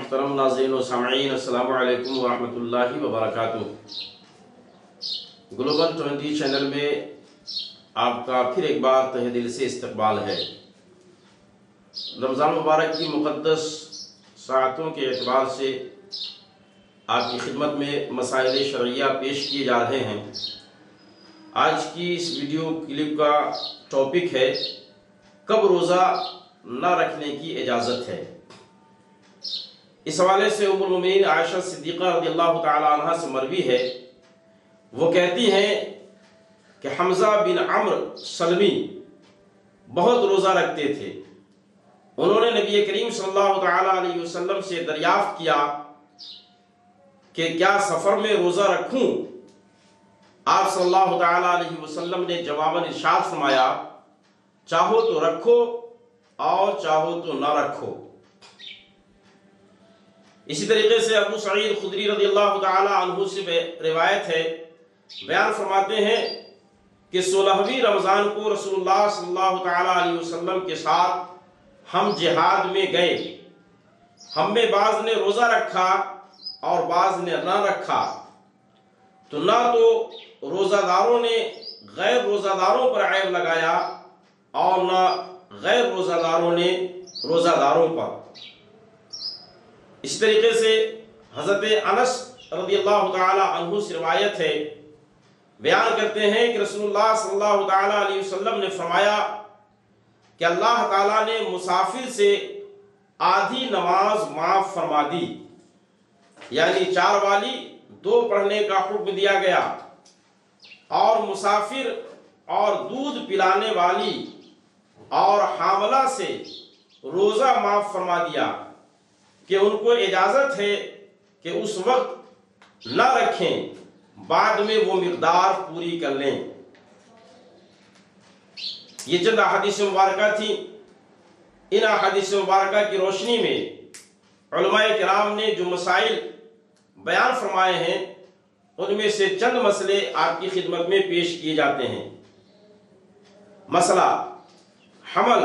محترم ناظرین و سامعین، السلام علیکم ورحمۃ اللہ وبرکاتہ۔ گلوبل 20 چینل میں آپ کا پھر ایک بار تہہ دل سے استقبال ہے۔ رمضان مبارک کی مقدس ساعتوں کے اعتبار سے آپ کی خدمت میں مسائل شرعیہ پیش کیے جا رہے ہیں۔ آج کی اس ویڈیو کلپ کا ٹاپک ہے کب روزہ نہ رکھنے کی اجازت ہے۔ اس حوالے سے ام المؤمنین عائشہ صدیقہ رضی اللہ تعالی عنہ سے مروی ہے، وہ کہتی ہیں کہ حمزہ بن عمرو سلمی بہت روزہ رکھتے تھے۔ انہوں نے نبی کریم صلی اللہ تعالی علیہ وسلم سے دریافت کیا کہ کیا سفر میں روزہ رکھوں؟ آپ صلی اللہ تعالی علیہ وسلم نے جواباً ارشاد فرمایا، چاہو تو رکھو اور چاہو تو نہ رکھو۔ اسی طریقے سے ابو سعید خدری رضی اللہ تعالی عنہ سے روایت ہے، بیان فرماتے ہیں کہ 16ویں رمضان کو رسول اللہ صلی اللہ تعالی علیہ وسلم کے ساتھ ہم جہاد میں گئے۔ ہم میں بعض نے روزہ رکھا اور بعض نے نہ رکھا، تو نہ تو روزہ داروں نے غیر روزہ داروں پر عیب لگایا اور نہ غیر روزہ داروں نے روزہ داروں پر۔ اس طریقے سے حضرت انس رضی اللہ تعالی عنہ سے روایت ہے، بیان کرتے ہیں کہ رسول اللہ صلی اللہ تعالی علیہ وسلم نے فرمایا کہ اللہ تعالیٰ نے مسافر سے آدھی نماز معاف فرما دی، یعنی 4 والی 2 پڑھنے کا حکم دیا گیا، اور مسافر اور دودھ پلانے والی اور حاملہ سے روزہ معاف فرما دیا کہ ان کو اجازت ہے کہ اس وقت نہ رکھیں، بعد میں وہ مقدار پوری کر لیں۔ یہ چند احادیث مبارکہ تھی۔ ان احادیث مبارکہ کی روشنی میں علماء کرام نے جو مسائل بیان فرمائے ہیں، ان میں سے چند مسئلے آپ کی خدمت میں پیش کیے جاتے ہیں۔ مسئلہ حمل،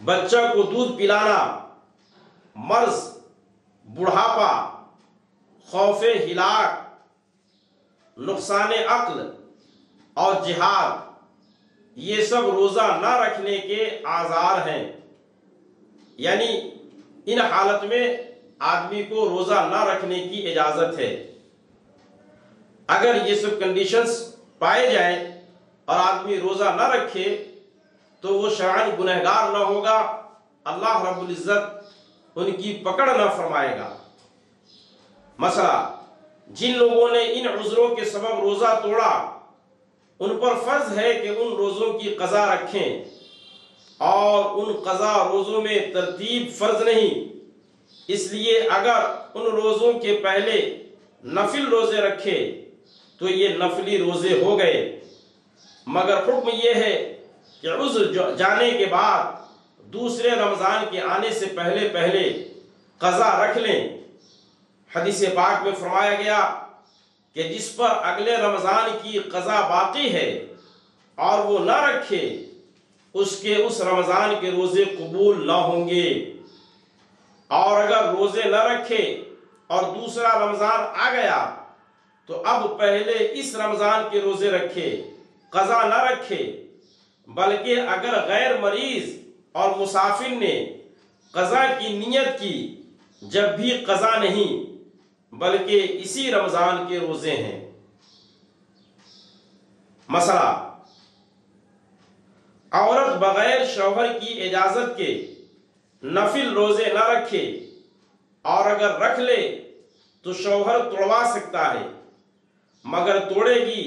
بچہ کو دودھ پلانا، مرض، بڑھاپا، خوف ہلاک، نقصان عقل اور جہاد، یہ سب روزہ نہ رکھنے کے آزار ہیں، یعنی ان حالت میں آدمی کو روزہ نہ رکھنے کی اجازت ہے۔ اگر یہ سب کنڈیشنز پائے جائیں اور آدمی روزہ نہ رکھے تو وہ شرعاً گنہگار نہ ہوگا، اللہ رب العزت ان کی پکڑ نہ فرمائے گا۔ مثلا جن لوگوں نے ان عذروں کے سبب روزہ توڑا، ان پر فرض ہے کہ ان روزوں کی قضا رکھیں، اور ان قضا روزوں میں ترتیب فرض نہیں، اس لیے اگر ان روزوں کے پہلے نفل روزے رکھے تو یہ نفلی روزے ہو گئے، مگر حکم یہ ہے کہ عذر جانے کے بعد دوسرے رمضان کے آنے سے پہلے قضا رکھ لیں۔ حدیث پاک میں فرمایا گیا کہ جس پر اگلے رمضان کی قضا باقی ہے اور وہ نہ رکھے، اس کے اس رمضان کے روزے قبول نہ ہوں گے، اور اگر روزے نہ رکھے اور دوسرا رمضان آ گیا تو اب پہلے اس رمضان کے روزے رکھے، قضا نہ رکھے، بلکہ اگر غیر مریض اور مسافر نے قضا کی نیت کی، جب بھی قضا نہیں بلکہ اسی رمضان کے روزے ہیں۔ مثلا عورت بغیر شوہر کی اجازت کے نفل روزے نہ رکھے، اور اگر رکھ لے تو شوہر توڑوا سکتا ہے، مگر توڑے گی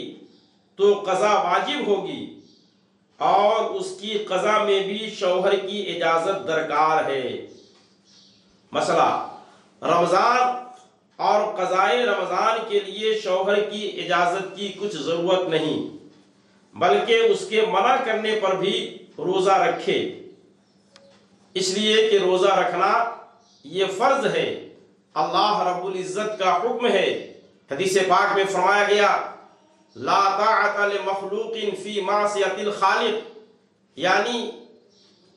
تو قضا واجب ہوگی، اور اس کی قضا میں بھی شوہر کی اجازت درکار ہے۔ مثلا رمضان اور قضائے رمضان کے لیے شوہر کی اجازت کی کچھ ضرورت نہیں، بلکہ اس کے منع کرنے پر بھی روزہ رکھے، اس لیے کہ روزہ رکھنا یہ فرض ہے، اللہ رب العزت کا حکم ہے۔ حدیث پاک میں فرمایا گیا، لا طاعت لمخلوق فی معصیت الخالق، یعنی